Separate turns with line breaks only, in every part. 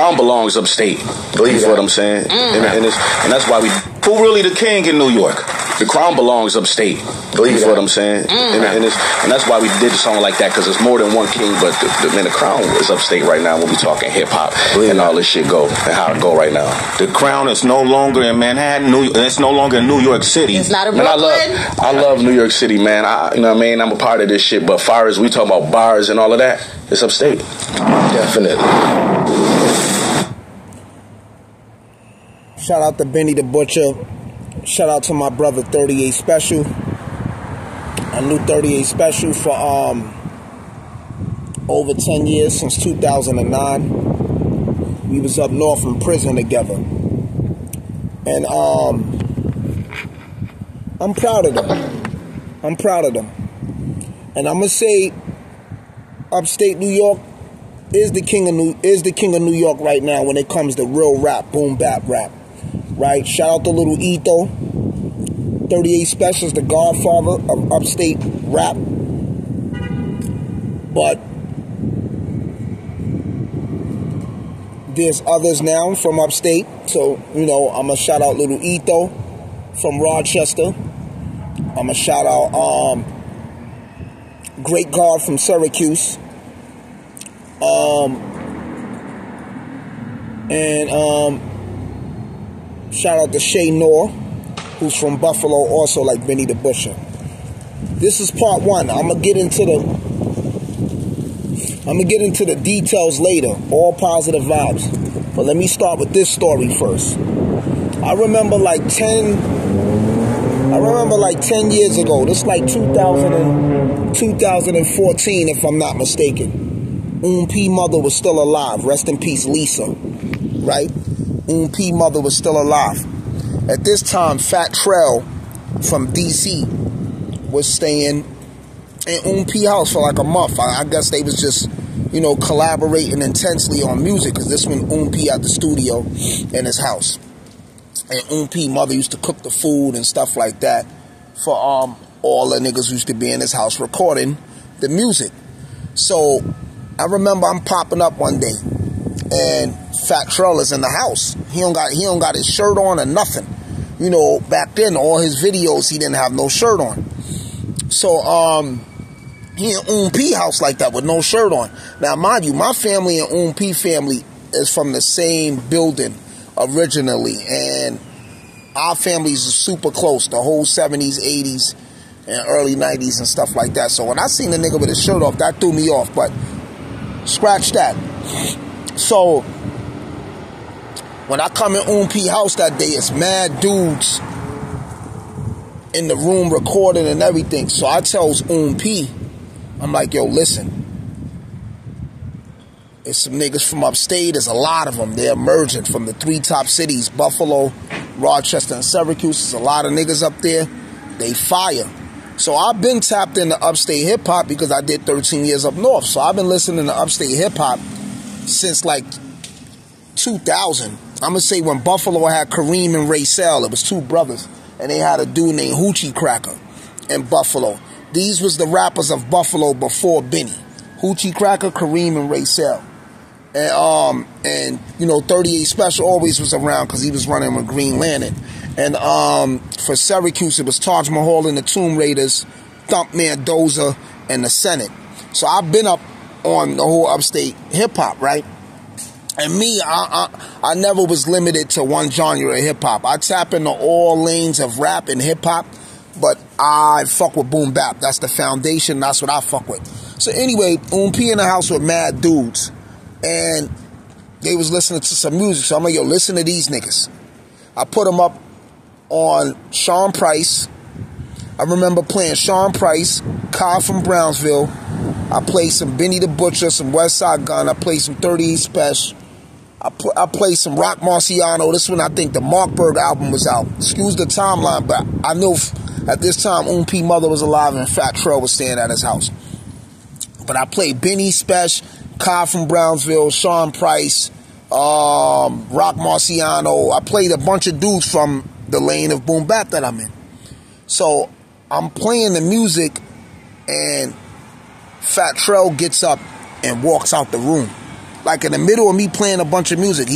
crown belongs upstate. You feel what I'm saying? And that's why who really the king in New York? The crown belongs upstate. You feel what I'm saying? And that's why we did a song like that, because it's more than one king, but the crown is upstate right now when we talking hip hop and all this shit go and how it go right now.
The crown is no longer in Manhattan, it's no longer in New York City.
It's not in Brooklyn.
I love New York City, man. You know what I mean? I'm a part of this shit, but far as we talk about bars and all of that, it's upstate. Definitely.
Shout out to Benny the Butcher. Shout out to my brother 38 Special. I knew 38 Special for over 10 years, since 2009. We was up north in prison together. And I'm proud of them. I'm proud of them. And I'm gonna say upstate New York is the king of New York right now when it comes to real rap, boom bap rap. Right? Shout out to Little Etho. 38 Special is the godfather of upstate rap. But there's others now from upstate. So, you know, I'm going to shout out Little Etho from Rochester. I'm going to shout out Great God from Syracuse. Shout out to Shay Noor, who's from Buffalo, also like Benny the Butcher. This is part one. I'm gonna get into the details later. All positive vibes. But let me start with this story first. I remember like 10 years ago. This is like 2014, if I'm not mistaken. P mother was still alive. Rest in peace, Lisa. Right? P mother was still alive. At this time, Fat Trell from DC was staying in P house for like a month. I guess they was just, you know, collaborating intensely on music, because this when P at the studio in his house. And P mother used to cook the food and stuff like that for all the niggas who used to be in his house recording the music. So I remember I'm popping up one day and Fat Trell is in the house. He don't got his shirt on or nothing. You know, back then all his videos he didn't have no shirt on. So he in P house like that with no shirt on. Now mind you, my family and P family is from the same building originally, and our families are super close, the whole 70s, 80s, and early 90s and stuff like that. So when I seen the nigga with his shirt off, that threw me off, but scratch that. So when I come in P house that day, it's mad dudes in the room recording and everything. So I tells P, I'm like, yo, listen, it's some niggas from upstate. There's a lot of them. They're emerging from the 3 top cities, Buffalo, Rochester, and Syracuse. There's a lot of niggas up there. They fire. So I've been tapped into upstate hip-hop because I did 13 years up north. So I've been listening to upstate hip-hop since like 2000. I'm going to say when Buffalo had Kareem and Ray Sell, it was 2 brothers, and they had a dude named Hoochie Cracker in Buffalo. These was the rappers of Buffalo before Benny. Hoochie Cracker, Kareem, and Ray Sell. And you know, 38 Special always was around because he was running with Green Lantern. And for Syracuse, it was Taj Mahal and the Tomb Raiders, Thumpman, Dozer, and the Senate. So I've been up on the whole upstate hip-hop, right? And me, I never was limited to one genre of hip-hop. I tap into all lanes of rap and hip-hop, but I fuck with boom bap. That's the foundation. That's what I fuck with. So anyway, P in the house with mad dudes, and they was listening to some music. So I'm like, yo, listen to these niggas. I put them up on Sean Price. I remember playing Sean Price, Kyle from Brownsville. I played some Benny the Butcher, some West Side Gun. I played some 38 Special. I played some Rock Marciano. This one, I think the Markberg album was out. Excuse the timeline, but I know at this time, P mother was alive and Fat Trell was staying at his house. But I played Benny Special, Kyle from Brownsville, Sean Price, Rock Marciano. I played a bunch of dudes from the lane of boom bap that I'm in. So I'm playing the music, and Fat Trell gets up and walks out the room. like in the middle of me playing a bunch of music,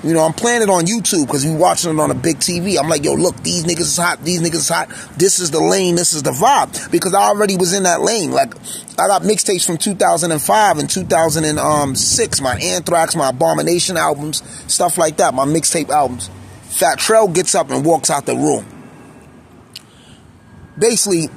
I'm playing it on YouTube because we watching it on a big TV. I'm like, yo, look, these niggas is hot. These niggas is hot. This is the lane. This is the vibe. Because I already was in that lane. Like, I got mixtapes from 2005 and 2006. My Anthrax, my Abomination albums, stuff like that. My mixtape albums. Fat Trell gets up and walks out the room. Basically,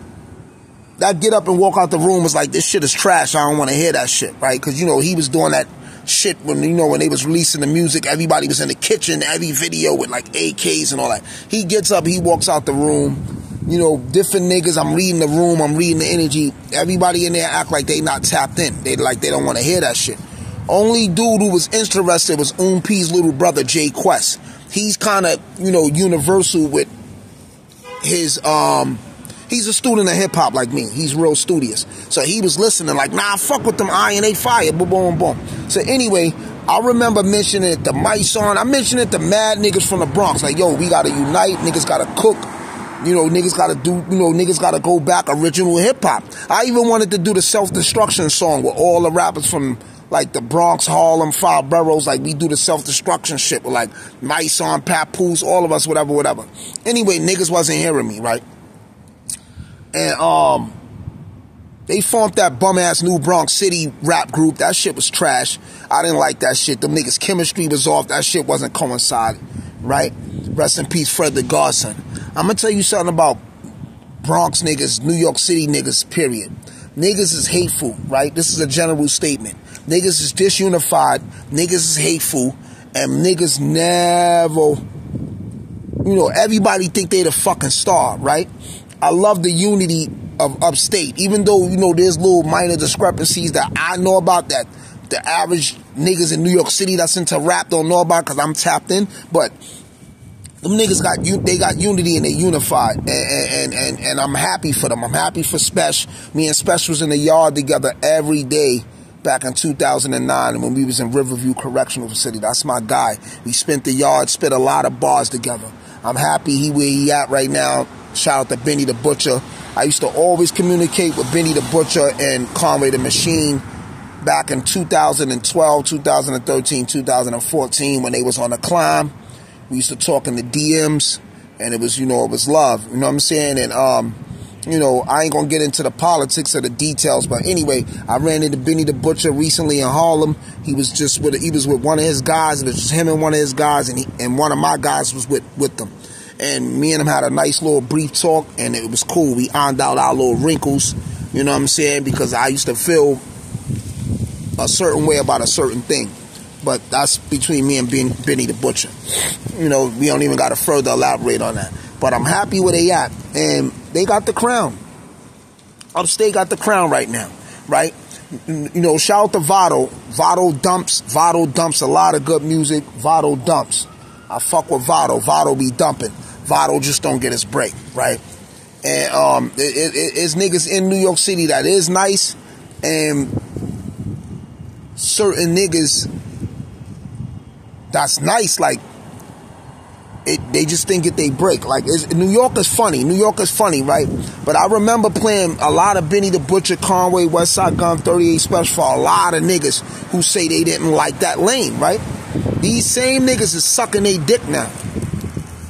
that get up and walk out the room was like, this shit is trash. I don't want to hear that shit, right? Because, he was doing that shit when they was releasing the music. Everybody was in the kitchen, every video with like AKs and all that. He gets up, he walks out the room. Different niggas, I'm reading the room, I'm reading the energy. Everybody in there act like they not tapped in. They don't want to hear that shit. Only dude who was interested was P's little brother, Jay Quest. He's kind of, universal with his, he's a student of hip-hop like me. He's real studious. So he was listening like, nah, fuck with them Iron 8 Fire, boom, boom, boom. So anyway, I remember mentioning it to Myson. I mentioned it to mad niggas from the Bronx. Like, yo, we gotta unite. Niggas gotta cook. Niggas gotta do, niggas gotta go back original hip-hop. I even wanted to do the Self-Destruction song with all the rappers from, like, the Bronx, Harlem, 5 boroughs. Like, we do the Self-Destruction shit with, like, Myson, Papoose, all of us, whatever. Anyway, niggas wasn't hearing me, right? And they formed that bum-ass New Bronx City rap group. That shit was trash. I didn't like that shit. Them niggas' chemistry was off. That shit wasn't coinciding, right? Rest in peace, Fred the Godson. I'm going to tell you something about Bronx niggas, New York City niggas, period. Niggas is hateful, right? This is a general statement. Niggas is disunified. Niggas is hateful. And niggas never, everybody think they the fucking star, right? I love the unity of upstate, even though, there's little minor discrepancies that I know about that the average niggas in New York City that's into rap don't know about because I'm tapped in. But them niggas got unity and they unified, and I'm happy for them. I'm happy for Spesh. Me and Spesh was in the yard together every day back in 2009 when we was in Riverview Correctional Facility. That's my guy. We spent the yard, spit a lot of bars together. I'm happy he where he at right now. Shout out to Benny the Butcher. I used to always communicate with Benny the Butcher and Conway the Machine back in 2012, 2013, 2014 when they was on the climb. We used to talk in the DMs, and it was, it was love. You know what I'm saying? And, I ain't gonna get into the politics or the details, but anyway, I ran into Benny the Butcher recently in Harlem. He was with one of his guys. It was just him and one of his guys, and one of my guys was with them. And me and him had a nice little brief talk, and it was cool. We ironed out our little wrinkles, you know what I'm saying? Because I used to feel a certain way about a certain thing. But that's between me and Benny the Butcher. We don't even got to further elaborate on that. But I'm happy where they at. And they got the crown. Upstate got the crown right now, right? Shout out to Vado. Vado dumps a lot of good music. Vado dumps. I fuck with Vado. Vado be dumping. Vado just don't get his break, right? And it's niggas in New York City that is nice, and certain niggas that's nice, like they just think they break. Like New York is funny. New York is funny, right? But I remember playing a lot of Benny the Butcher, Conway, Westside Gun, 38 Special for a lot of niggas who say they didn't like that lane, right? These same niggas is sucking their dick now.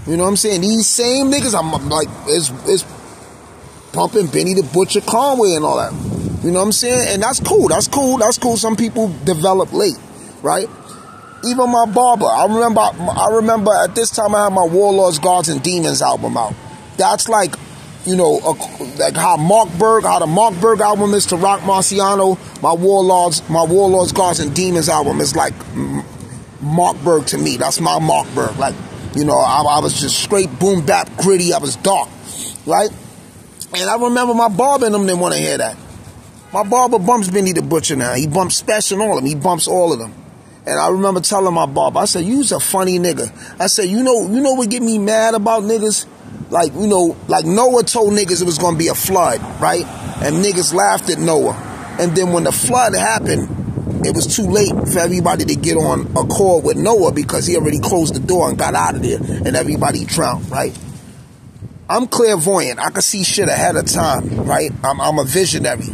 You know what I'm saying? These same niggas, I'm like, is pumping Benny the Butcher, Conway and all that. You know what I'm saying? And that's cool. That's cool. That's cool. Some people develop late, right? Even my barber. I remember at this time I had my Warlords, Gods, and Demons album out. That's like, like how the Mark Berg album is to Rock Marciano. My Warlords, Gods, and Demons album is like Mark Berg to me. That's my Mark Berg. Like, I was just straight boom bap gritty. I was dark, right? And I remember my barber and them didn't want to hear that. My barber bumps Benny the Butcher now. He bumps Spesh and all of them. He bumps all of them. And I remember telling my barber, I said, you's a funny nigga. I said, you know what get me mad about niggas? Like, like Noah told niggas it was going to be a flood, right? And niggas laughed at Noah. And then when the flood happened, it was too late for everybody to get on accord with Noah because he already closed the door and got out of there and everybody drowned, right? I'm clairvoyant. I can see shit ahead of time, right? I'm a visionary.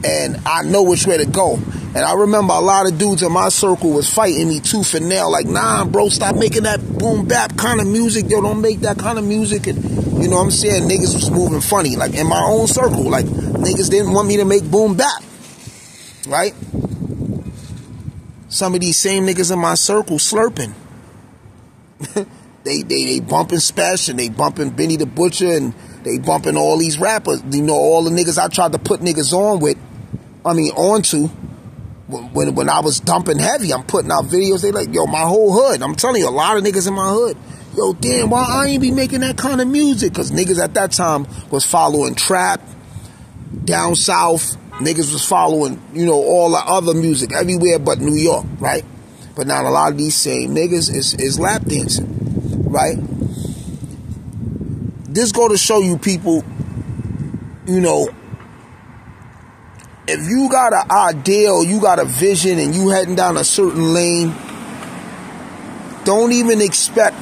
And I know which way to go. And I remember a lot of dudes in my circle was fighting me tooth and nail, like, nah, bro, stop making that boom bap kind of music. Yo, don't make that kind of music. And you know what I'm saying? Niggas was moving funny, like in my own circle. Like, niggas didn't want me to make boom bap, right? Some of these same niggas in my circle slurping. They bumping Spesh, and they bumping Benny the Butcher, and they bumping all these rappers. You know, all the niggas I tried to put niggas onto. When I was dumping heavy, I'm putting out videos. They like, yo, my whole hood. I'm telling you, a lot of niggas in my hood. Yo, damn, why I ain't be making that kind of music? Because niggas at that time was following trap, down south. Niggas was following, you know, all the other music everywhere but New York, right? But now a lot of these same niggas is lap dancing, right? This go to show you people, you know, if you got an idea or you got a vision and you heading down a certain lane, don't even expect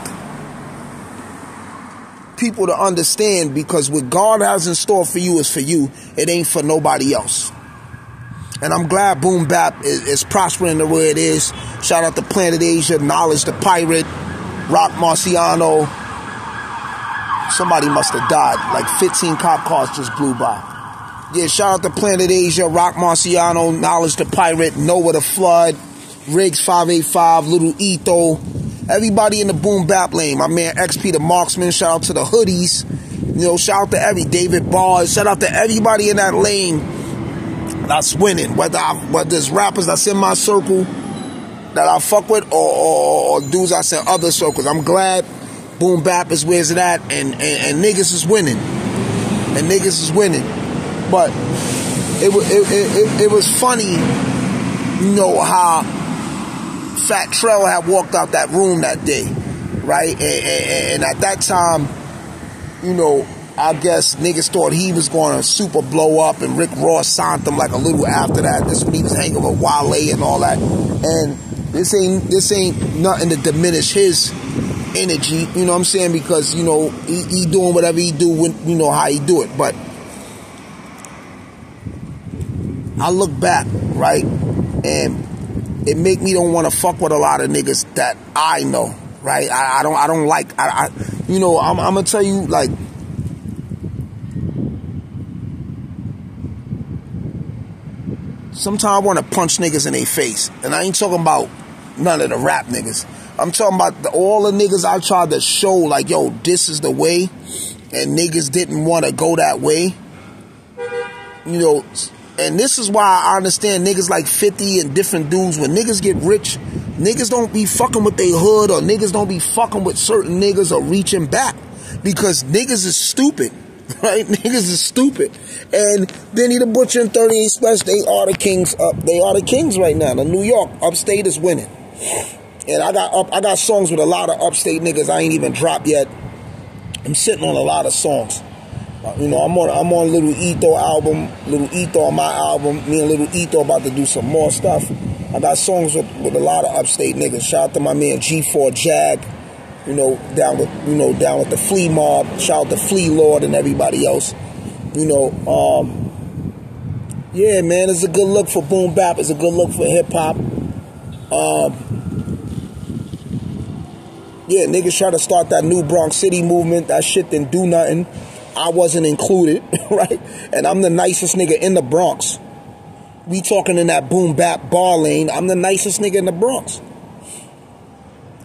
people to understand, because what God has in store for you is for you. It ain't for nobody else. And I'm glad Boom Bap is prospering the way it is. Shout out to Planet Asia, Knowledge the Pirate, Rock Marciano. Somebody must have died. Like 15 cop cars just blew by. Yeah, shout out to Planet Asia, Rock Marciano, Knowledge the Pirate, Noah the Flood, Riggs 585, Little Etho, everybody in the Boom Bap lane. My man XP the Marksman, shout out to the Hoodies, you know, shout out to David Bars, shout out to everybody in that lane that's winning, whether it's rappers that's in my circle that I fuck with or dudes that's in other circles. I'm glad Boom Bap is where it's at, and niggas is winning. And niggas is winning. But it was funny, you know, how Fat Trell had walked out that room that day, right? And at that time, you know, I guess niggas thought he was going to super blow up, and Rick Ross signed him like a little after that. This when he was hanging with Wale and all that. And this ain't nothing to diminish his energy, you know what I'm saying? Because, you know, he doing whatever he do when, you know, how he do it. But I look back, right, and it make me don't want to fuck with a lot of niggas that I know, right? I don't like, you know, I'm gonna tell you, like, sometimes I want to punch niggas in their face, and I ain't talking about none of the rap niggas. I'm talking about all the niggas I tried to show, like, yo, this is the way, and niggas didn't want to go that way, you know. And this is why I understand niggas like 50 and different dudes. When niggas get rich, niggas don't be fucking with their hood, or niggas don't be fucking with certain niggas or reaching back, because niggas is stupid, right? Niggas is stupid. And Benny the Butcher and 38 Spesh, they are the kings up. They are the kings right now. The New York upstate is winning. And I got songs with a lot of upstate niggas I ain't even dropped yet. I'm sitting on a lot of songs. You know, I'm on Little Etho album, Little Etho on my album. Me and Little Etho about to do some more stuff. I got songs with a lot of upstate niggas. Shout out to my man G4 Jag, you know, down with the Flea Mob. Shout out to Flea Lord and everybody else. You know, yeah, man, it's a good look for Boom Bap. It's a good look for hip hop. Yeah, niggas try to start that New Bronx City movement. That shit didn't do nothing. I wasn't included, right? And I'm the nicest nigga in the Bronx. We talking in that Boom Bap bar lane. I'm the nicest nigga in the Bronx.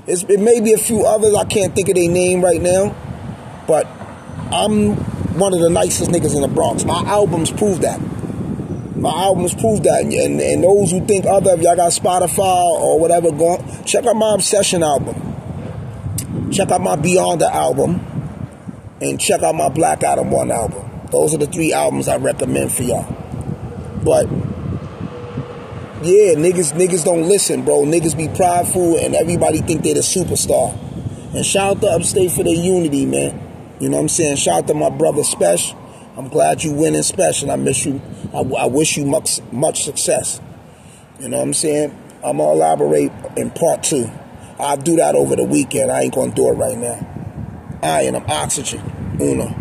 It may be a few others. I can't think of their name right now. But I'm one of the nicest niggas in the Bronx. My albums prove that. My albums prove that. And those who think other, if y'all got Spotify or whatever, go check out my Obsession album. Check out my Beyond the album. And check out my Black Adam 1 album. Those are the 3 albums I recommend for y'all. But yeah, niggas don't listen, bro. Niggas be prideful and everybody think they the superstar. And shout out to Upstate for their unity, man. You know what I'm saying? Shout out to my brother Spesh. I'm glad you winning, Spesh, and I miss you. I wish you much success. You know what I'm saying? I'm gonna elaborate in part 2. I'll do that over the weekend. I ain't gonna do it right now. I'm Oxygen. Uno.